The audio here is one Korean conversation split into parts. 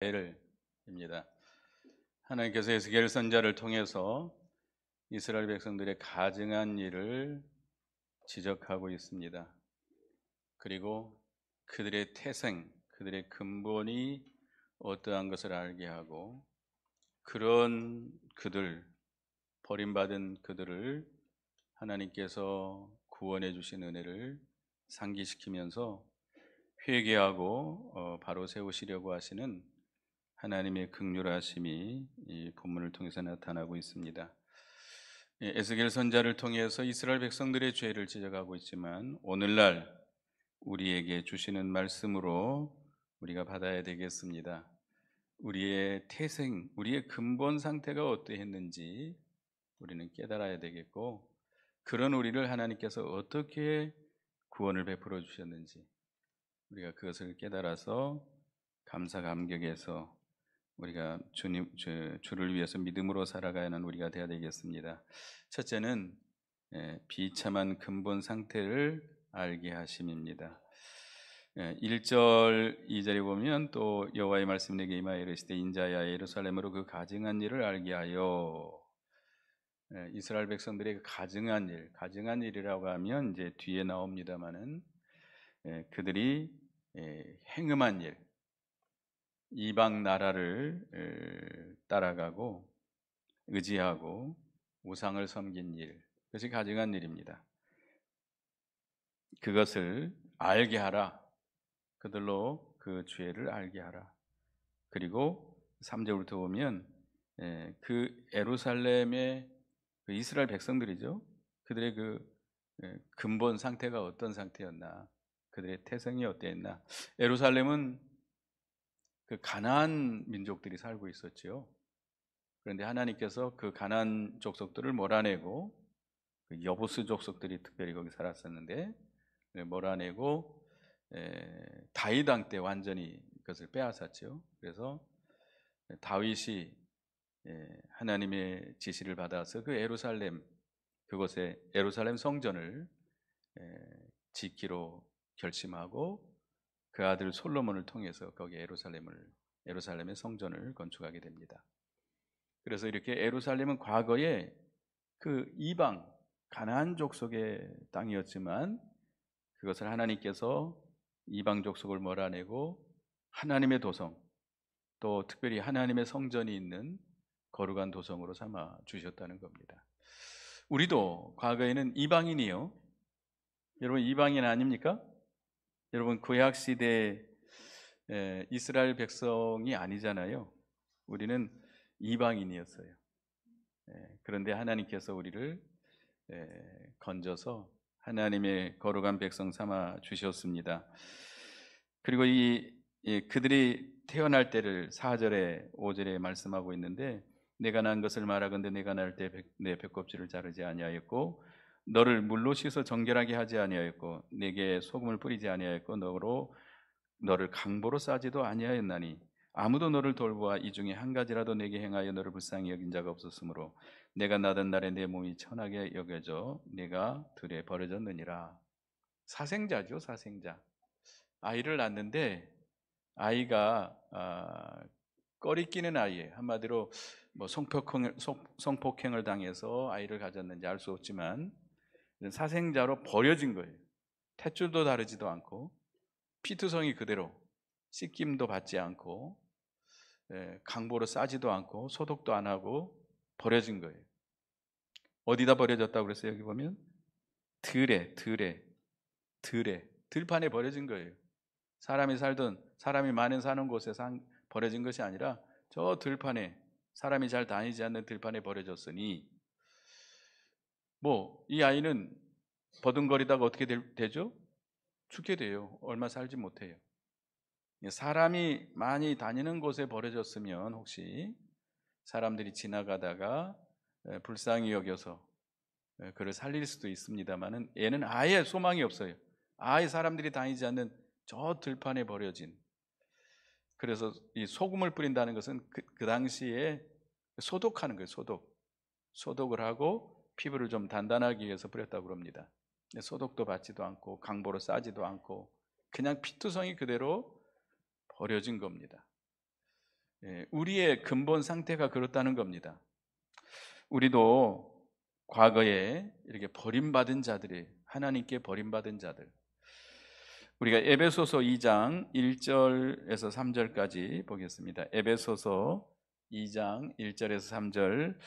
에스겔입니다. 하나님께서 에스겔 선지자를 통해서 이스라엘 백성들의 가증한 일을 지적하고 있습니다. 그리고 그들의 태생, 그들의 근본이 어떠한 것을 알게 하고, 그런 그들, 버림받은 그들을 하나님께서 구원해 주신 은혜를 상기시키면서 회개하고 바로 세우시려고 하시는 하나님의 긍휼하심이 이 본문을 통해서 나타나고 있습니다. 에스겔 선지자를 통해서 이스라엘 백성들의 죄를 지적하고 있지만, 오늘날 우리에게 주시는 말씀으로 우리가 받아야 되겠습니다. 우리의 태생, 우리의 근본 상태가 어떠했는지 우리는 깨달아야 되겠고, 그런 우리를 하나님께서 어떻게 구원을 베풀어 주셨는지 우리가 그것을 깨달아서 감사 감격해서 우리가 주를 위해서 믿음으로 살아가야 하는 우리가 되어야 되겠습니다. 첫째는 비참한 근본 상태를 알게 하심입니다. 1절 2절에 보면 또 여호와의 말씀 내게 임하여 이르시되 인자야 예루살렘으로 그 가증한 일을 알게 하여. 이스라엘 백성들의 그 가증한 일이라고 하면 이제 뒤에 나옵니다마는 그들이 행음한 일, 이방 나라를 따라가고 의지하고 우상을 섬긴 일, 그것이 가증한 일입니다. 그것을 알게 하라. 그들로 그 죄를 알게 하라. 그리고 3절부터 보면 그 예루살렘의 그 이스라엘 백성들이죠. 그들의 그 근본 상태가 어떤 상태였나, 그들의 태생이 어땠나. 예루살렘은 그 가나안 민족들이 살고 있었죠. 그런데 하나님께서 그 가나안 족속들을 몰아내고, 그 여부스 족속들이 특별히 거기 살았었는데 몰아내고 다윗 왕 때 완전히 그것을 빼앗았죠. 그래서 다윗이 하나님의 지시를 받아서 그 예루살렘, 그곳에 예루살렘 성전을 짓기로 결심하고 그 아들 솔로몬을 통해서 거기 예루살렘의 성전을 건축하게 됩니다. 그래서 이렇게 예루살렘은 과거에 그 이방 가나안 족속의 땅이었지만, 그것을 하나님께서 이방 족속을 몰아내고 하나님의 도성, 또 특별히 하나님의 성전이 있는 거룩한 도성으로 삼아 주셨다는 겁니다. 우리도 과거에는 이방인이요. 여러분 이방인 아닙니까? 여러분 구약 시대 이스라엘 백성이 아니잖아요. 우리는 이방인이었어요. 그런데 하나님께서 우리를 건져서 하나님의 거룩한 백성 삼아 주셨습니다. 그리고 그들이 태어날 때를 4절에 5절에 말씀하고 있는데, 내가 난 것을 말하건대 내가 날 때 내 배꼽줄을 자르지 아니하였고 너를 물로 씻어 정결하게 하지 아니하였고 내게 소금을 뿌리지 아니하였고 너를 강보로 싸지도 아니하였나니 아무도 너를 돌보아 이 중에 한 가지라도 내게 행하여 너를 불쌍히 여긴 자가 없었으므로 내가 나던 날에 내 몸이 천하게 여겨져 내가 들에 버려졌느니라. 사생자죠, 사생자. 아이를 낳는데 아이가 꺼리끼는 아이예요. 한마디로 뭐 성폭행을 당해서 아이를 가졌는지 알 수 없지만 사생자로 버려진 거예요. 탯줄도 다르지도 않고 피투성이 그대로, 씻김도 받지 않고 강보로 싸지도 않고 소독도 안 하고 버려진 거예요. 어디다 버려졌다고 그랬어요? 여기 보면 들판에 버려진 거예요. 사람이 많은 사는 곳에 버려진 것이 아니라 저 들판에, 사람이 잘 다니지 않는 들판에 버려졌으니, 이 아이는 버둥거리다가 어떻게 되죠? 죽게 돼요. 얼마 살지 못해요. 사람이 많이 다니는 곳에 버려졌으면 혹시 사람들이 지나가다가 불쌍히 여겨서 그를 살릴 수도 있습니다만은, 얘는 아예 소망이 없어요. 아예 사람들이 다니지 않는 저 들판에 버려진. 그래서 이 소금을 뿌린다는 것은 그 당시에 소독하는 거예요. 소독을 하고 피부를 좀 단단하게 위해서 뿌렸다고 합니다. 소독도 받지도 않고 강보로 싸지도 않고 그냥 피투성이 그대로 버려진 겁니다. 우리의 근본 상태가 그렇다는 겁니다. 우리도 과거에 이렇게 버림받은 자들이, 하나님께 버림받은 자들, 우리가 에베소서 2장 1절에서 3절까지 보겠습니다. 에베소서 2장 1절에서 3절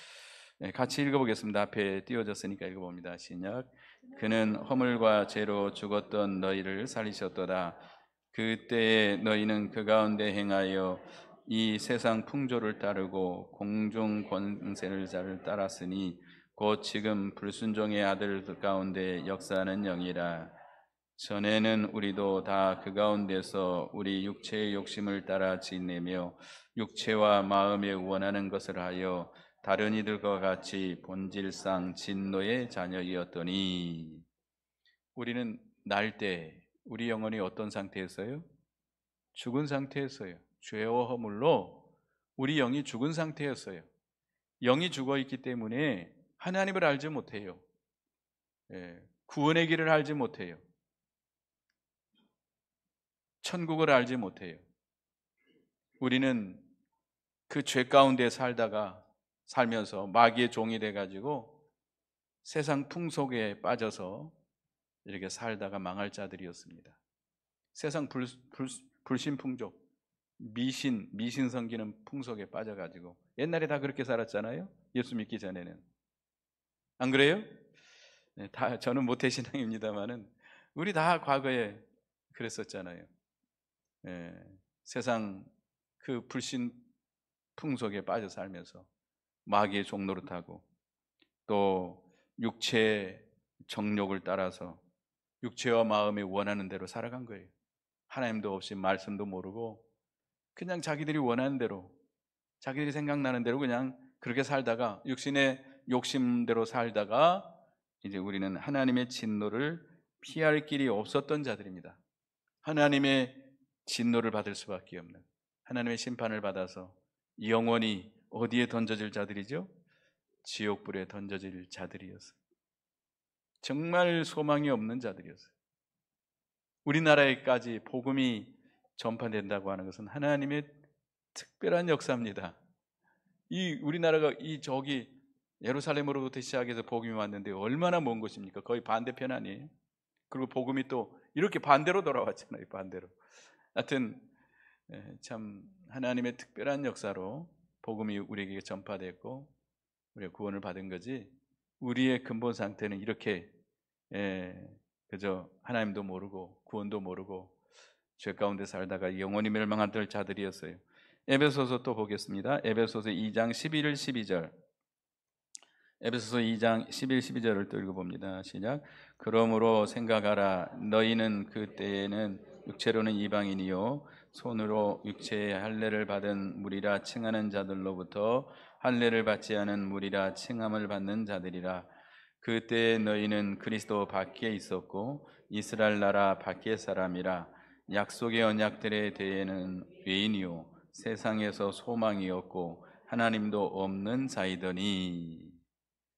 같이 읽어보겠습니다. 앞에 띄워졌으니까 읽어봅니다. 시작. 그는 허물과 죄로 죽었던 너희를 살리셨도다. 그때에 너희는 그 가운데 행하여 이 세상 풍조를 따르고 공중 권세를 따랐으니 곧 지금 불순종의 아들 가운데 역사하는 영이라. 전에는 우리도 다 그 가운데서 우리 육체의 욕심을 따라 지내며 육체와 마음에 원하는 것을 하여 다른 이들과 같이 본질상 진노의 자녀이었더니. 우리는 날 때 우리 영혼이 어떤 상태였어요? 죽은 상태였어요. 죄와 허물로 우리 영이 죽은 상태였어요. 영이 죽어 있기 때문에 하나님을 알지 못해요. 구원의 길을 알지 못해요. 천국을 알지 못해요. 우리는 그 죄 가운데 살면서 마귀의 종이 돼가지고 세상 풍속에 빠져서 이렇게 살다가 망할 자들이었습니다. 세상 불신풍족, 미신 섬기는 풍속에 빠져가지고 옛날에 다 그렇게 살았잖아요. 예수 믿기 전에는. 안 그래요? 저는 모태신앙입니다만은 우리 다 과거에 그랬었잖아요. 세상 그 불신 풍속에 빠져 살면서 마귀의 종노릇하고 또 육체의 정욕을 따라서 육체와 마음이 원하는 대로 살아간 거예요. 하나님도 없이 말씀도 모르고 그냥 자기들이 원하는 대로, 자기들이 생각나는 대로 그냥 그렇게 살다가 육신의 욕심대로 살다가 이제 우리는 하나님의 진노를 피할 길이 없었던 자들입니다. 하나님의 진노를 받을 수밖에 없는, 하나님의 심판을 받아서 영원히 어디에 던져질 자들이죠? 지옥불에 던져질 자들이었어요. 정말 소망이 없는 자들이었어요. 우리나라에까지 복음이 전파된다고 하는 것은 하나님의 특별한 역사입니다. 이 우리나라가 저기 예루살렘으로부터 시작해서 복음이 왔는데 얼마나 먼 곳입니까? 거의 반대편 아니에요? 그리고 복음이 또 이렇게 반대로 돌아왔잖아요. 반대로. 하여튼 참 하나님의 특별한 역사로 복음이 우리에게 전파됐고 우리가 구원을 받은 거지, 우리의 근본 상태는 이렇게 그저 하나님도 모르고 구원도 모르고 죄 가운데 살다가 영원히 멸망할 자들이었어요. 에베소서 또 보겠습니다. 에베소서 2장 11, 12절. 에베소서 2장 11, 12절을 또 읽어봅니다. 시작. 그러므로 생각하라. 너희는 그때에는 육체로는 이방인이요 손으로 육체의 할례를 받은 무리라 칭하는 자들로부터 할례를 받지 않은 무리라 칭함을 받는 자들이라. 그때 너희는 그리스도 밖에 있었고 이스라엘 나라 밖의 사람이라. 약속의 언약들에 대해는 외인이요 세상에서 소망이었고 하나님도 없는 자이더니.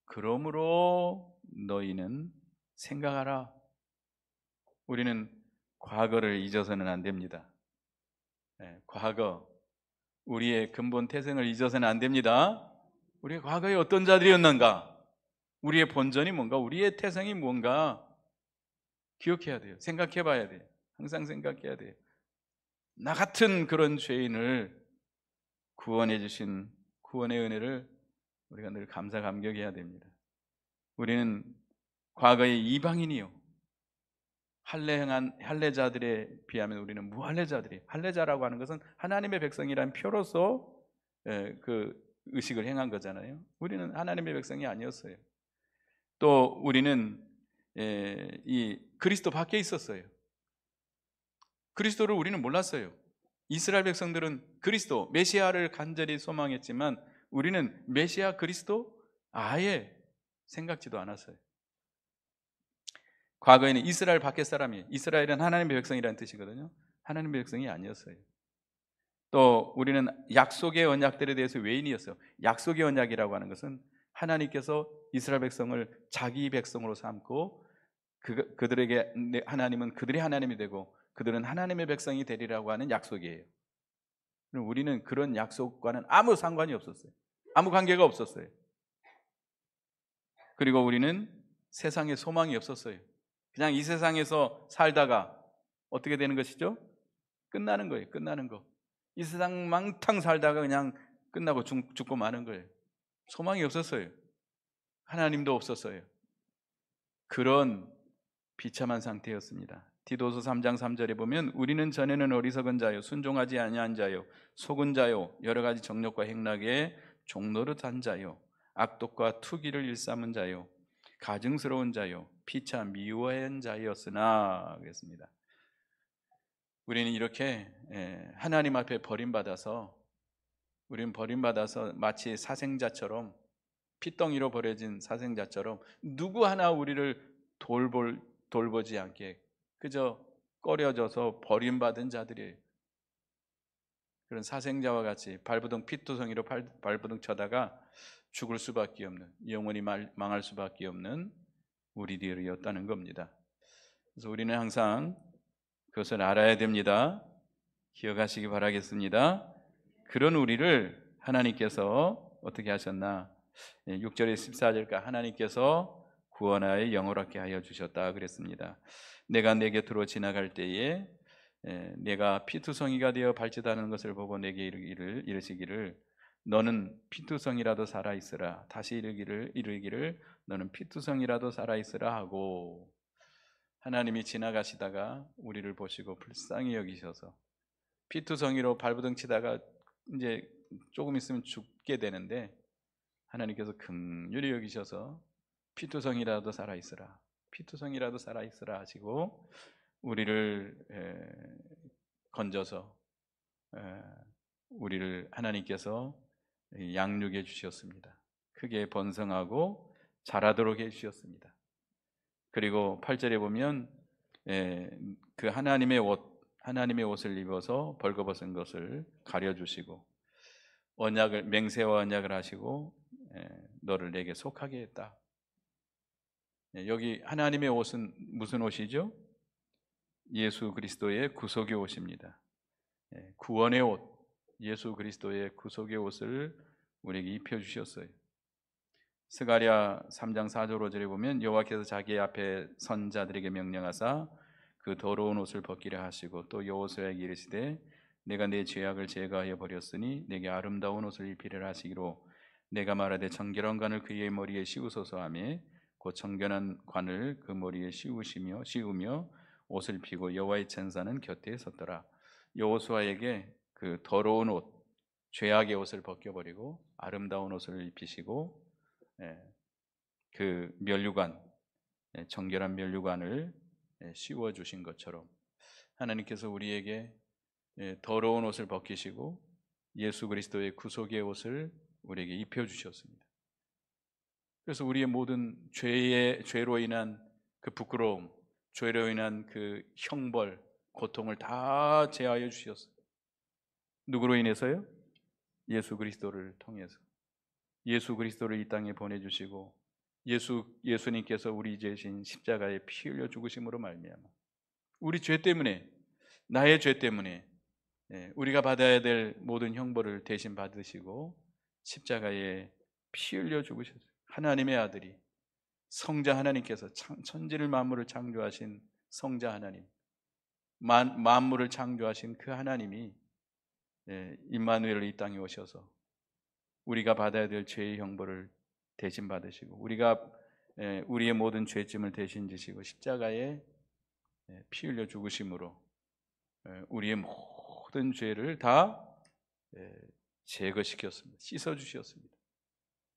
그러므로 너희는 생각하라. 우리는 과거를 잊어서는 안 됩니다. 과거, 우리의 근본 태생을 잊어서는 안 됩니다. 우리의 과거에 어떤 자들이었는가? 우리의 본전이 뭔가? 우리의 태생이 뭔가? 기억해야 돼요. 생각해 봐야 돼요. 항상 생각해야 돼요. 나 같은 그런 죄인을 구원해 주신 구원의 은혜를 우리가 늘 감사 감격해야 됩니다. 우리는 과거의 이방인이요 할례 행한 할례자들에 비하면 우리는 무할례자들이, 할례자라고 하는 것은 하나님의 백성이라는 표로서 그 의식을 행한 거잖아요. 우리는 하나님의 백성이 아니었어요. 또 우리는 이 그리스도 밖에 있었어요. 그리스도를 우리는 몰랐어요. 이스라엘 백성들은 그리스도 메시아를 간절히 소망했지만 우리는 메시아 그리스도 아예 생각지도 않았어요. 과거에는 이스라엘 밖의 사람이, 이스라엘은 하나님의 백성이라는 뜻이거든요. 하나님의 백성이 아니었어요. 또 우리는 약속의 언약들에 대해서 외인이었어요. 약속의 언약이라고 하는 것은 하나님께서 이스라엘 백성을 자기 백성으로 삼고 그들에게 하나님은 그들의 하나님이 되고 그들은 하나님의 백성이 되리라고 하는 약속이에요. 우리는 그런 약속과는 아무 상관이 없었어요. 아무 관계가 없었어요. 그리고 우리는 세상에 소망이 없었어요. 그냥 이 세상에서 살다가 어떻게 되는 것이죠? 끝나는 거예요. 끝나는 거. 이 세상 망탕 살다가 그냥 끝나고 죽고 마는 거예요. 소망이 없었어요. 하나님도 없었어요. 그런 비참한 상태였습니다. 디도서 3장 3절에 보면 우리는 전에는 어리석은 자요 순종하지 아니한 자요 속은 자요 여러 가지 정욕과 행락에 종노릇한 자요 악독과 투기를 일삼은 자요 가증스러운 자요 피차 미워한 자였으나 그랬습니다. 우리는 이렇게 하나님 앞에 버림받아서 우리는 버림받아서 마치 사생자처럼 핏덩이로 버려진 사생자처럼 누구 하나 우리를 돌보지 않게 그저 꺼려져서 버림받은 자들이에요. 그런 사생자와 같이 발부둥 피투성이로 발부둥 쳐다가 죽을 수밖에 없는 영원히 망할 수밖에 없는 우리들이었다는 겁니다. 그래서 우리는 항상 그것을 알아야 됩니다. 기억하시기 바라겠습니다. 그런 우리를 하나님께서 어떻게 하셨나? 6절에 14절까 하나님께서 구원하여 영원하게 하여 주셨다 그랬습니다. 내가 내 곁으로 지나갈 때에 내가 피투성이가 되어 발짓하는 것을 보고 내게 이르시기를 너는 피투성이라도 살아있으라. 다시 이르기를 너는 피투성이라도 살아있으라 하고 하나님이 지나가시다가 우리를 보시고 불쌍히 여기셔서 피투성이로 발부둥 치다가 이제 조금 있으면 죽게 되는데 하나님께서 긍휼히 여기셔서 피투성이라도 살아있으라. 피투성이라도 살아있으라 하시고 우리를 건져서 우리를 하나님께서 양육해 주셨습니다. 크게 번성하고 자라도록 해 주셨습니다. 그리고 8절에 보면 그 하나님의 옷을 입어서 벌거벗은 것을 가려주시고 맹세와 언약을 하시고 너를 내게 속하게 했다. 여기 하나님의 옷은 무슨 옷이죠? 예수 그리스도의 구속의 옷입니다. 구원의 옷, 예수 그리스도의 구속의 옷을 우리에게 입혀주셨어요. 스가랴 3장 4절 5절에 보면 여호와께서 자기 앞에 선 자들에게 명령하사 그 더러운 옷을 벗기려 하시고 또 여호수아에게 이르시되 내가 내 죄악을 제거하여 버렸으니 내게 아름다운 옷을 입히려 하시기로 내가 말하되 정결한 관을 그의 머리에 씌우소서 하며 곧 정결한 관을 그 머리에 씌우며 옷을 피고 여호와의 천사는 곁에 섰더라. 여호수아에게 그 더러운 옷, 죄악의 옷을 벗겨버리고 아름다운 옷을 입히시고 그 면류관, 정결한 면류관을 씌워 주신 것처럼 하나님께서 우리에게 더러운 옷을 벗기시고 예수 그리스도의 구속의 옷을 우리에게 입혀 주셨습니다. 그래서 우리의 모든 죄로 인한 그 부끄러움, 죄로 인한 그 형벌, 고통을 다 제하여 주셨어요. 누구로 인해서요? 예수 그리스도를 통해서. 예수 그리스도를 이 땅에 보내주시고 예수님께서 우리 죄신 십자가에 피 흘려 죽으심으로 말미암아 우리 죄 때문에 나의 죄 때문에 우리가 받아야 될 모든 형벌을 대신 받으시고 십자가에 피 흘려 죽으셨어요. 하나님의 아들이 성자 하나님께서 천지를 만물을 창조하신 성자 하나님 만물을 창조하신 그 하나님이 임마누엘로 이 땅에 오셔서 우리가 받아야 될 죄의 형벌을 대신 받으시고 우리의 모든 죄짐을 대신 지시고 십자가에 피 흘려 죽으심으로 우리의 모든 죄를 다 제거시켰습니다. 씻어주셨습니다.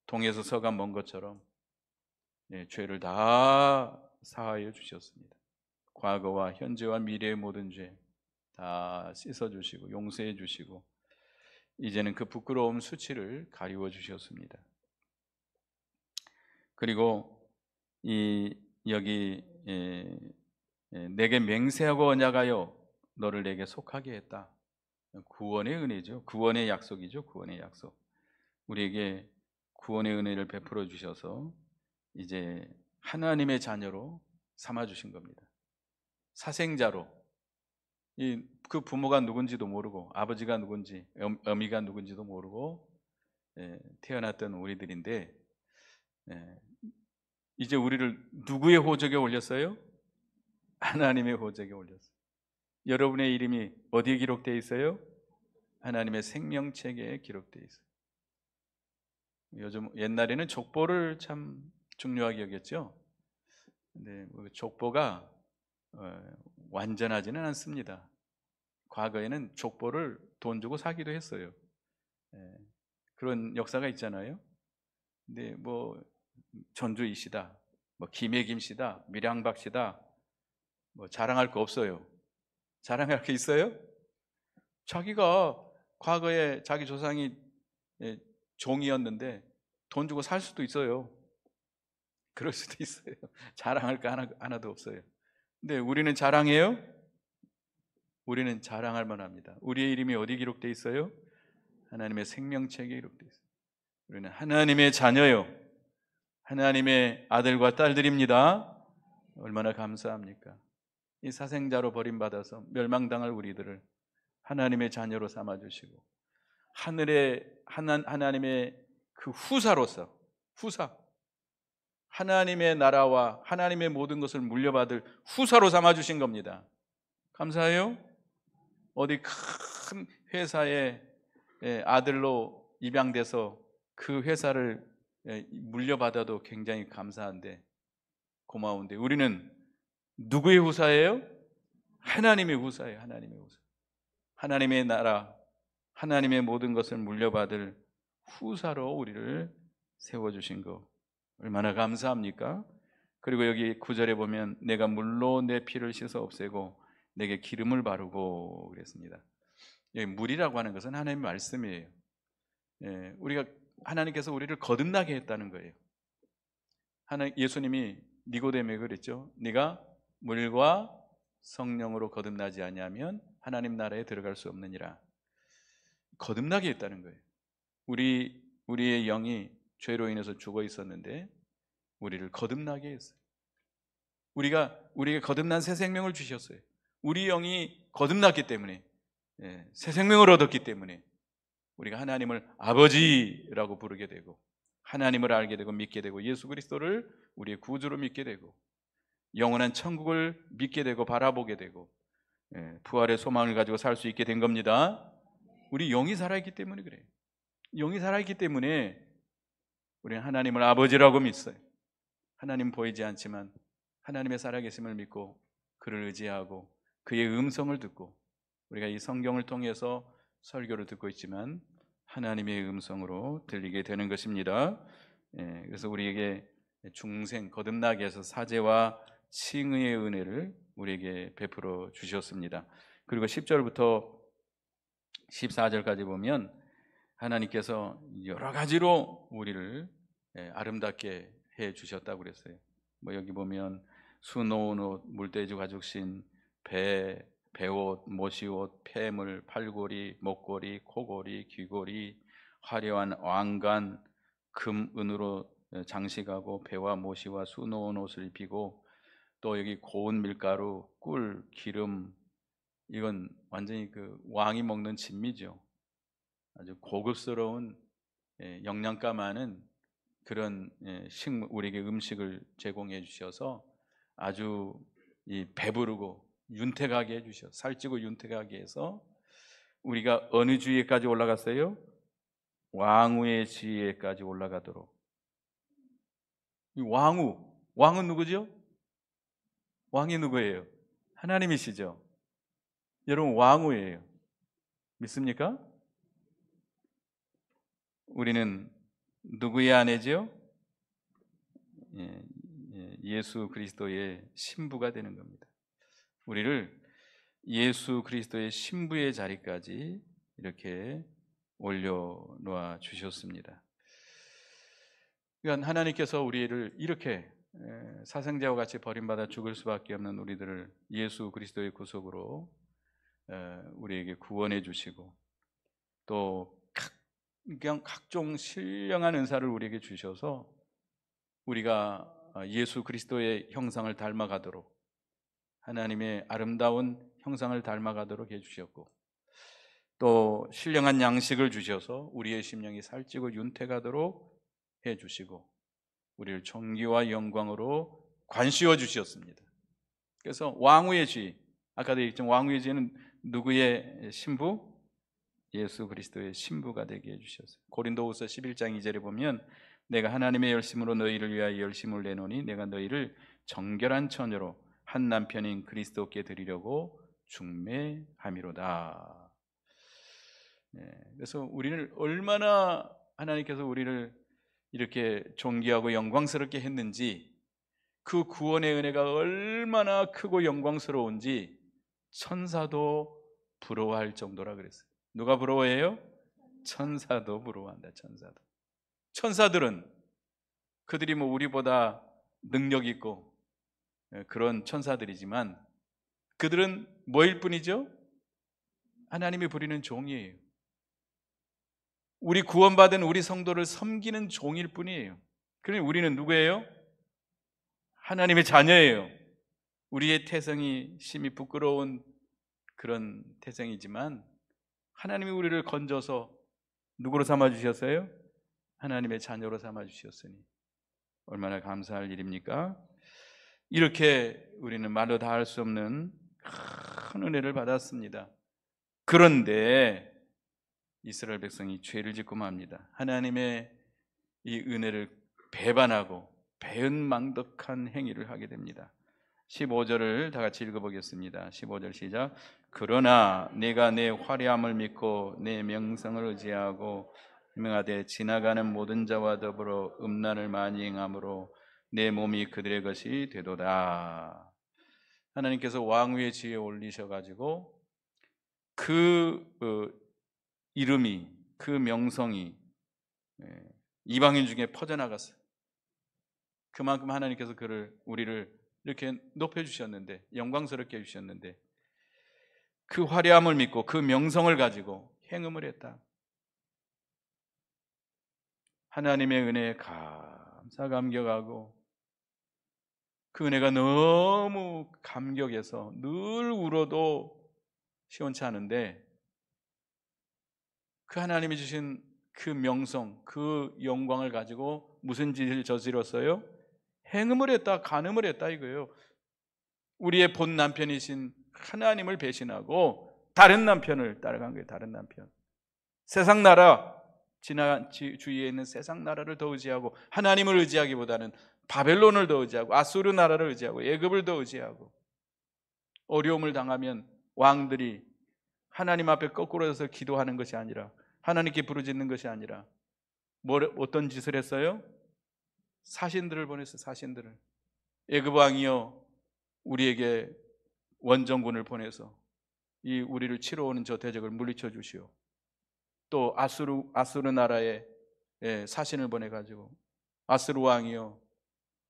동에서 서가 먼 것처럼 죄를 다 사하여 주셨습니다. 과거와 현재와 미래의 모든 죄 다 씻어주시고 용서해 주시고 이제는 그 부끄러움 수치를 가리워 주셨습니다. 그리고 여기 내게 맹세하고 언약하여 너를 내게 속하게 했다. 구원의 은혜죠. 구원의 약속이죠. 구원의 약속. 우리에게 구원의 은혜를 베풀어 주셔서 이제 하나님의 자녀로 삼아 주신 겁니다. 사생자로 그 부모가 누군지도 모르고 아버지가 누군지 어미가 누군지도 모르고 태어났던 우리들인데 이제 우리를 누구의 호적에 올렸어요? 하나님의 호적에 올렸어요. 여러분의 이름이 어디에 기록되어 있어요? 하나님의 생명책에 기록되어 있어요. 요즘 옛날에는 족보를 참 중요하게 여겼죠. 근데 족보가 완전하지는 않습니다. 과거에는 족보를 돈 주고 사기도 했어요. 그런 역사가 있잖아요. 근데 뭐 전주희 씨다, 뭐 김혜김 씨다, 밀양박 씨다, 뭐 자랑할 거 없어요. 자랑할 게 있어요? 자기가 과거에 자기 조상이 종이었는데 돈 주고 살 수도 있어요. 그럴 수도 있어요. 자랑할 거 하나도 없어요. 근데 우리는 자랑해요? 우리는 자랑할 만합니다. 우리의 이름이 어디 기록되어 있어요? 하나님의 생명책에 기록되어 있어요. 우리는 하나님의 자녀요, 하나님의 아들과 딸들입니다. 얼마나 감사합니까? 이 사생자로 버림받아서 멸망당할 우리들을 하나님의 자녀로 삼아주시고 하나님의 그 후사로서 하나님의 나라와 하나님의 모든 것을 물려받을 후사로 삼아주신 겁니다. 감사해요? 어디 큰 회사의 아들로 입양돼서 그 회사를 물려받아도 굉장히 감사한데 고마운데 우리는 누구의 후사예요? 하나님의 후사예요. 하나님의 후사. 하나님의 나라, 하나님의 모든 것을 물려받을 후사로 우리를 세워주신 거 얼마나 감사합니까? 그리고 여기 9절에 보면 내가 물로 내 피를 씻어 없애고 내게 기름을 바르고 그랬습니다. 여기 물이라고 하는 것은 하나님의 말씀이에요. 우리가 하나님께서 우리를 거듭나게 했다는 거예요. 예수님이 니고데모에게 그랬죠. 네가 물과 성령으로 거듭나지 아니하면 하나님 나라에 들어갈 수 없느니라. 거듭나게 했다는 거예요. 우리의 영이 죄로 인해서 죽어 있었는데 우리를 거듭나게 했어요. 우리에게 거듭난 새 생명을 주셨어요. 우리 영이 거듭났기 때문에, 새 생명을 얻었기 때문에 우리가 하나님을 아버지라고 부르게 되고 하나님을 알게 되고 믿게 되고 예수 그리스도를 우리의 구주로 믿게 되고 영원한 천국을 믿게 되고 바라보게 되고 부활의 소망을 가지고 살 수 있게 된 겁니다. 우리 영이 살아있기 때문에 그래요. 영이 살아있기 때문에 우리는 하나님을 아버지라고 믿어요. 하나님 보이지 않지만 하나님의 살아계심을 믿고 그를 의지하고 그의 음성을 듣고 우리가 이 성경을 통해서 설교를 듣고 있지만 하나님의 음성으로 들리게 되는 것입니다. 그래서 우리에게 중생 거듭나게 해서 사죄와 칭의의 은혜를 우리에게 베풀어 주셨습니다. 그리고 10절부터 14절까지 보면 하나님께서 여러 가지로 우리를 아름답게 해 주셨다고 그랬어요. 뭐 여기 보면 수놓은 옷, 물돼지 가죽신, 배옷, 모시옷, 폐물, 팔고리, 목고리, 코고리, 귀고리, 화려한 왕관, 금, 은으로 장식하고 배와 모시와 수놓은 옷을 입히고 또 여기 고운 밀가루, 꿀, 기름, 이건 완전히 그 왕이 먹는 진미죠. 아주 고급스러운 영양가 많은 그런 우리에게 음식을 제공해 주셔서 아주 배부르고 윤택하게 해주셔. 살찌고 윤택하게 해서 우리가 어느 지위에까지 올라갔어요? 왕후의 지위에까지 올라가도록. 이 왕은 누구죠? 왕이 누구예요? 하나님이시죠. 여러분 왕후예요. 믿습니까? 우리는 누구의 아내죠? 예수 그리스도의 신부가 되는 겁니다. 우리를 예수 그리스도의 신부의 자리까지 이렇게 올려놓아 주셨습니다. 그러니까 하나님께서 우리를 이렇게 사생자와 같이 버림받아 죽을 수밖에 없는 우리들을 예수 그리스도의 구속으로 우리에게 구원해 주시고 또 각종 신령한 은사를 우리에게 주셔서 우리가 예수 그리스도의 형상을 닮아가도록 하나님의 아름다운 형상을 닮아가도록 해주셨고, 또 신령한 양식을 주셔서 우리의 심령이 살찌고 윤택하도록 해주시고, 우리를 존귀와 영광으로 관씌워 주셨습니다. 그래서 왕후의 쥐, 아까도 얘기했지만 왕후의 쥐는 누구의 신부? 예수 그리스도의 신부가 되게 해주셨어요. 고린도후서 11장 2절에 보면 내가 하나님의 열심으로 너희를 위하여 열심을 내노니 내가 너희를 정결한 처녀로 한 남편인 그리스도께 드리려고 중매함이로다. 그래서 우리를 얼마나 하나님께서 우리를 이렇게 존귀하고 영광스럽게 했는지, 그 구원의 은혜가 얼마나 크고 영광스러운지 천사도 부러워할 정도라 그랬어요. 누가 부러워해요? 천사도 부러워한다. 천사들은 그들이 뭐 우리보다 능력 있고 그런 천사들이지만 그들은 뭐일 뿐이죠? 하나님이 부리는 종이에요. 우리 구원받은 우리 성도를 섬기는 종일 뿐이에요. 그러니 우리는 누구예요? 하나님의 자녀예요. 우리의 태생이 심히 부끄러운 그런 태생이지만 하나님이 우리를 건져서 누구로 삼아주셨어요? 하나님의 자녀로 삼아주셨으니 얼마나 감사할 일입니까? 이렇게 우리는 말로 다 할 수 없는 큰 은혜를 받았습니다. 그런데 이스라엘 백성이 죄를 짓고 맙니다. 하나님의 이 은혜를 배반하고 배은망덕한 행위를 하게 됩니다. 15절을 다 같이 읽어보겠습니다. 15절 시작. 그러나 내가 내 화려함을 믿고 내 명성을 의지하고 명하되 지나가는 모든 자와 더불어 음란을 많이 행함으로 내 몸이 그들의 것이 되도다. 하나님께서 왕위의 지위에 올리셔가지고 그 이름이, 그 명성이 이방인 중에 퍼져나갔어요. 그만큼 하나님께서 우리를 이렇게 높여주셨는데, 영광스럽게 해주셨는데, 그 화려함을 믿고 그 명성을 가지고 행음을 했다. 하나님의 은혜에 감사감격하고 그 은혜가 너무 감격해서 늘 울어도 시원치 않은데, 그 하나님이 주신 그 명성, 그 영광을 가지고 무슨 짓을 저질렀어요? 행음을 했다, 간음을 했다 이거예요. 우리의 본 남편이신 하나님을 배신하고 다른 남편을 따라간 거예요. 다른 남편. 세상 나라, 주위에 있는 세상 나라를 더 의지하고 하나님을 의지하기보다는 바벨론을 더 의지하고 아수르 나라를 의지하고 애굽을 더 의지하고, 어려움을 당하면 왕들이 하나님 앞에 거꾸로 서서 기도하는 것이 아니라, 하나님께 부르짖는 것이 아니라 어떤 짓을 했어요? 사신들을 보냈어요. 사신들을. 애굽 왕이여 우리에게 원정군을 보내서 이 우리를 치러 오는 저 대적을 물리쳐 주시오. 또 아수르 나라에 사신을 보내 가지고 아수르 왕이여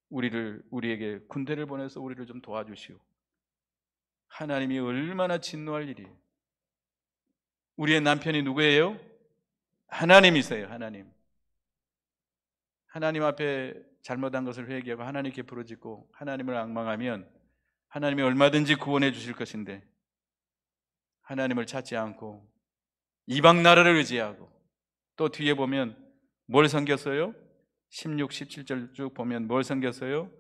우리에게 군대를 보내서 우리를 좀 도와주시오. 하나님이 얼마나 진노할 일이에요. 우리의 남편이 누구예요? 하나님이세요. 하나님 앞에 잘못한 것을 회개하고 하나님께 부르짖고 하나님을 앙망하면 하나님이 얼마든지 구원해 주실 것인데, 하나님을 찾지 않고 이방 나라를 의지하고, 또 뒤에 보면 뭘 섬겼어요? 16, 17절 쭉 보면 뭘 섬겼어요?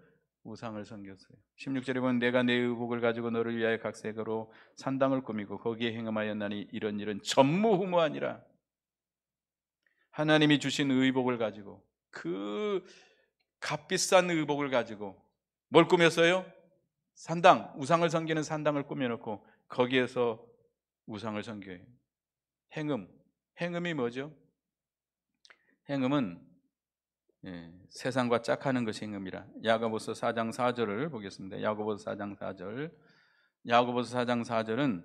우상을 섬겼어요. 16절에 보면 내가 내 의복을 가지고 너를 위하여 각색으로 산당을 꾸미고 거기에 행음하였나니 이런 일은 전무후무하니라. 하나님이 주신 의복을 가지고, 그 값비싼 의복을 가지고 뭘 꾸몄어요? 산당, 우상을 섬기는 산당을 꾸며놓고 거기에서 우상을 섬겨요. 행음이 뭐죠? 행음은 세상과 짝하는 것이 행음이라. 야고보서 4장 4절을 보겠습니다. 야고보서 4장 4절. 야고보서 4장 4절은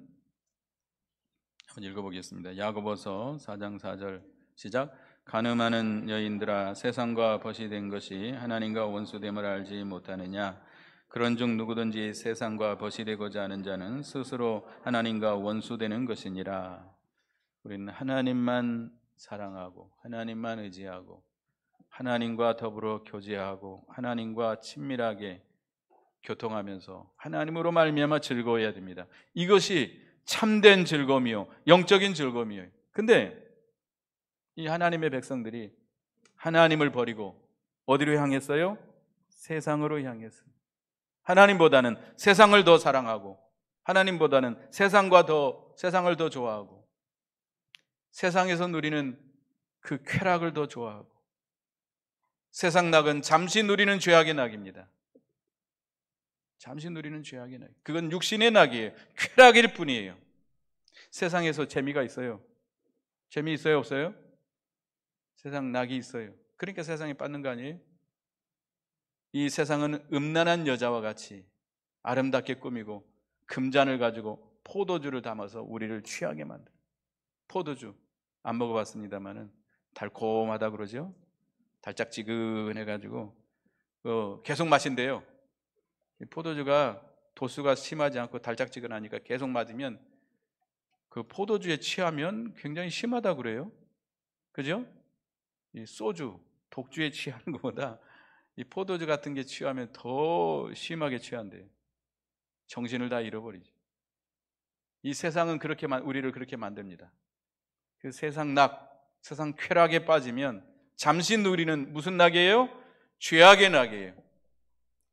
한번 읽어보겠습니다. 야고보서 4장 4절 시작. 간음하는 여인들아 세상과 벗이 된 것이 하나님과 원수됨을 알지 못하느냐. 그런즉 누구든지 세상과 벗이 되고자 하는 자는 스스로 하나님과 원수되는 것이니라. 우리는 하나님만 사랑하고 하나님만 의지하고 하나님과 더불어 교제하고 하나님과 친밀하게 교통하면서 하나님으로 말미암아 즐거워해야 됩니다. 이것이 참된 즐거움이요, 영적인 즐거움이에요. 근데 이 하나님의 백성들이 하나님을 버리고 어디로 향했어요? 세상으로 향했어요. 하나님보다는 세상을 더 사랑하고, 하나님보다는 세상을 더 좋아하고, 세상에서 누리는 그 쾌락을 더 좋아하고, 세상 낙은 잠시 누리는 죄악의 낙입니다. 잠시 누리는 죄악의 낙. 그건 육신의 낙이에요. 쾌락일 뿐이에요. 세상에서 재미가 있어요. 재미 있어요, 없어요? 세상 낙이 있어요. 그러니까 세상에 빠는 거 아니에요? 이 세상은 음란한 여자와 같이 아름답게 꾸미고 금잔을 가지고 포도주를 담아서 우리를 취하게 만들어요. 포도주 안 먹어봤습니다만은 달콤하다 그러죠? 달짝지근해가지고 계속 마신대요. 포도주가 도수가 심하지 않고 달짝지근하니까 계속 맞으면 그 포도주에 취하면 굉장히 심하다 그래요. 그죠? 이 소주, 독주에 취하는 것보다 이 포도주 같은 게 취하면 더 심하게 취한대요. 정신을 다 잃어버리죠. 이 세상은 우리를 그렇게 만듭니다. 그 세상 낙, 세상 쾌락에 빠지면 잠시 누리는 무슨 낙이에요? 죄악의 낙이에요.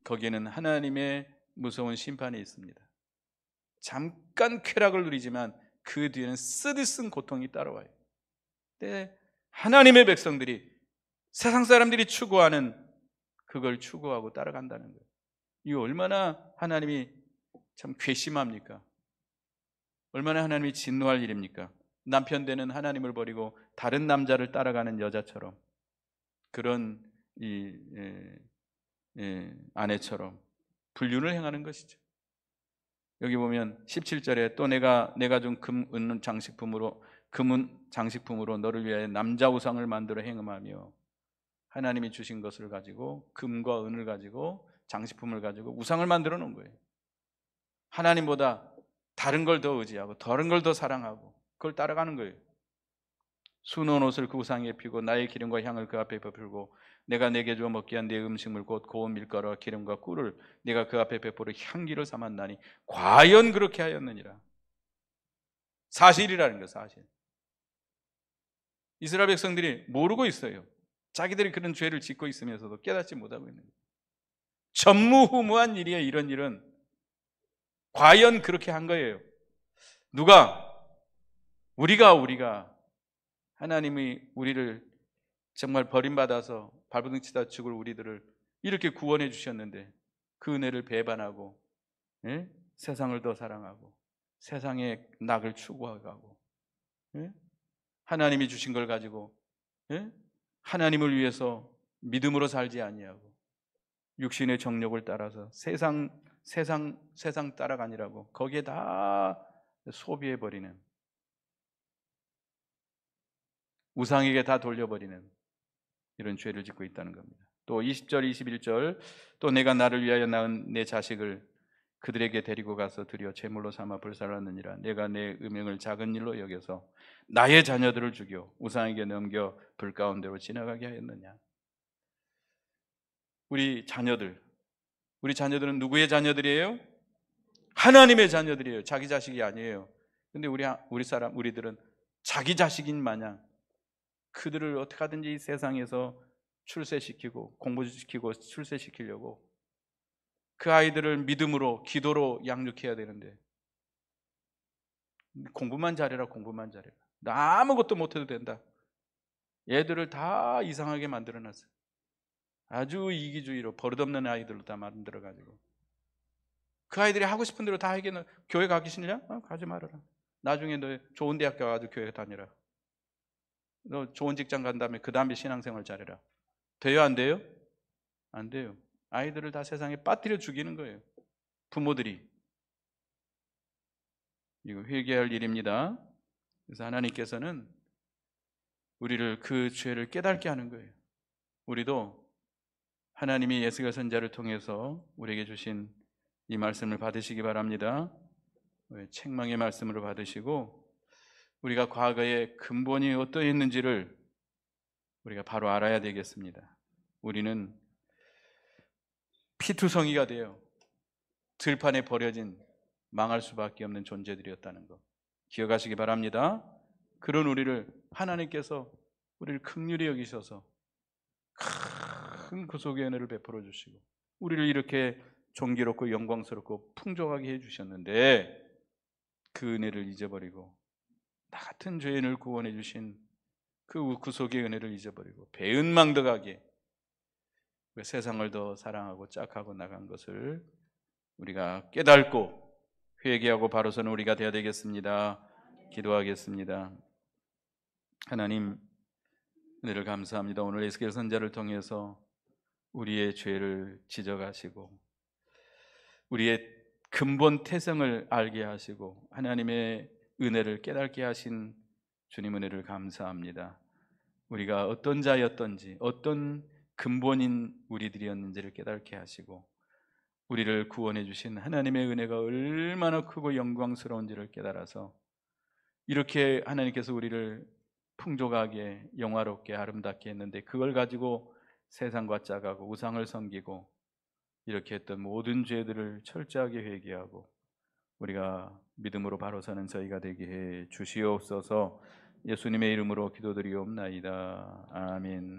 거기에는 하나님의 무서운 심판이 있습니다. 잠깐 쾌락을 누리지만 그 뒤에는 쓰디쓴 고통이 따라와요. 근데 하나님의 백성들이 세상 사람들이 추구하는 그걸 추구하고 따라간다는 거예요. 이거 얼마나 하나님이 참 괘씸합니까? 얼마나 하나님이 진노할 일입니까? 남편 되는 하나님을 버리고 다른 남자를 따라가는 여자처럼, 그런 아내처럼 불륜을 행하는 것이죠. 여기 보면 17절에 또 내가 준 은 장식품으로 너를 위하여 남자 우상을 만들어 행음하며, 하나님이 주신 것을 가지고 금과 은을 가지고 장식품을 가지고 우상을 만들어 놓은 거예요. 하나님보다 다른 걸 더 의지하고 다른 걸 더 사랑하고 그걸 따라가는 거예요. 수놓은 옷을 그 우상에 피고 나의 기름과 향을 그 앞에 베풀고 내가 내게 주어 먹게 한 내 음식물 곧 고운 밀가루와 기름과 꿀을 내가 그 앞에 베풀어 향기를 삼았나니 과연 그렇게 하였느니라. 사실이라는 거예요. 사실. 이스라엘 백성들이 모르고 있어요. 자기들이 그런 죄를 짓고 있으면서도 깨닫지 못하고 있는 거예요. 전무후무한 일이에요. 이런 일은 과연 그렇게 한 거예요. 누가? 우리가 하나님이 우리를 정말 버림받아서 발버둥 치다 죽을 우리들을 이렇게 구원해 주셨는데 그 은혜를 배반하고, 예? 세상을 더 사랑하고 세상의 낙을 추구하고, 예? 하나님이 주신 걸 가지고, 예? 하나님을 위해서 믿음으로 살지 아니하고 육신의 정욕을 따라서 세상 따라가니라고 거기에 다 소비해버리는, 우상에게 다 돌려버리는 이런 죄를 짓고 있다는 겁니다. 또 20절 21절 또 내가 나를 위하여 낳은 내 자식을 그들에게 데리고 가서 드려 제물로 삼아 불살랐느니라. 내가 내 음행을 작은 일로 여겨서 나의 자녀들을 죽여 우상에게 넘겨 불 가운데로 지나가게 하였느냐. 우리 자녀들은 누구의 자녀들이에요? 하나님의 자녀들이에요. 자기 자식이 아니에요. 근데 우리들은 자기 자식인 마냥 그들을 어떻게 하든지 이 세상에서 출세시키고 공부시키고 출세시키려고 그 아이들을 믿음으로 기도로 양육해야 되는데 공부만 잘해라. 나 아무것도 못해도 된다. 얘들을 다 이상하게 만들어놨어요. 아주 이기주의로 버릇없는 아이들로 다 만들어가지고 그 아이들이 하고 싶은 대로 다 하기는, 교회 가기 싫냐? 가지 말아라. 나중에 너 좋은 대학 가가지고 교회 다니라. 너 좋은 직장 간 다음에 그 다음에 신앙생활 잘해라. 돼요? 안 돼요? 안 돼요. 아이들을 다 세상에 빠뜨려 죽이는 거예요. 부모들이. 이거 회개할 일입니다. 그래서 하나님께서는 우리를 그 죄를 깨닫게 하는 거예요. 우리도 하나님이 예수가 선자를 통해서 우리에게 주신 이 말씀을 받으시기 바랍니다. 책망의 말씀으로 받으시고 우리가 과거의 근본이 어떠했는지를 우리가 바로 알아야 되겠습니다. 우리는 피투성이가 돼요. 들판에 버려진 망할 수밖에 없는 존재들이었다는 것 기억하시기 바랍니다. 그런 우리를 하나님께서 우리를 긍휼히 여기셔서 큰 구속의 은혜를 베풀어 주시고 우리를 이렇게 존귀롭고 영광스럽고 풍족하게 해주셨는데 그 은혜를 잊어버리고 나 같은 죄인을 구원해 주신 그 구속의 은혜를 잊어버리고 배은망덕하게 그 세상을 더 사랑하고 짝하고 나간 것을 우리가 깨닫고 회개하고 바로 서는 우리가 되어야 되겠습니다. 기도하겠습니다. 하나님 은혜를 감사합니다. 오늘 에스겔 선지자를 통해서 우리의 죄를 지적하시고 우리의 근본 태생을 알게 하시고 하나님의 은혜를 깨닫게 하신 주님 은혜를 감사합니다. 우리가 어떤 자였던지 어떤 근본인 우리들이었는지를 깨닫게 하시고 우리를 구원해 주신 하나님의 은혜가 얼마나 크고 영광스러운지를 깨달아서 이렇게 하나님께서 우리를 풍족하게 영화롭게 아름답게 했는데 그걸 가지고 세상과 짝하고 우상을 섬기고 이렇게 했던 모든 죄들을 철저하게 회개하고 우리가 믿음으로 바로 서는 저희가 되게 해 주시옵소서. 예수님의 이름으로 기도드리옵나이다. 아멘.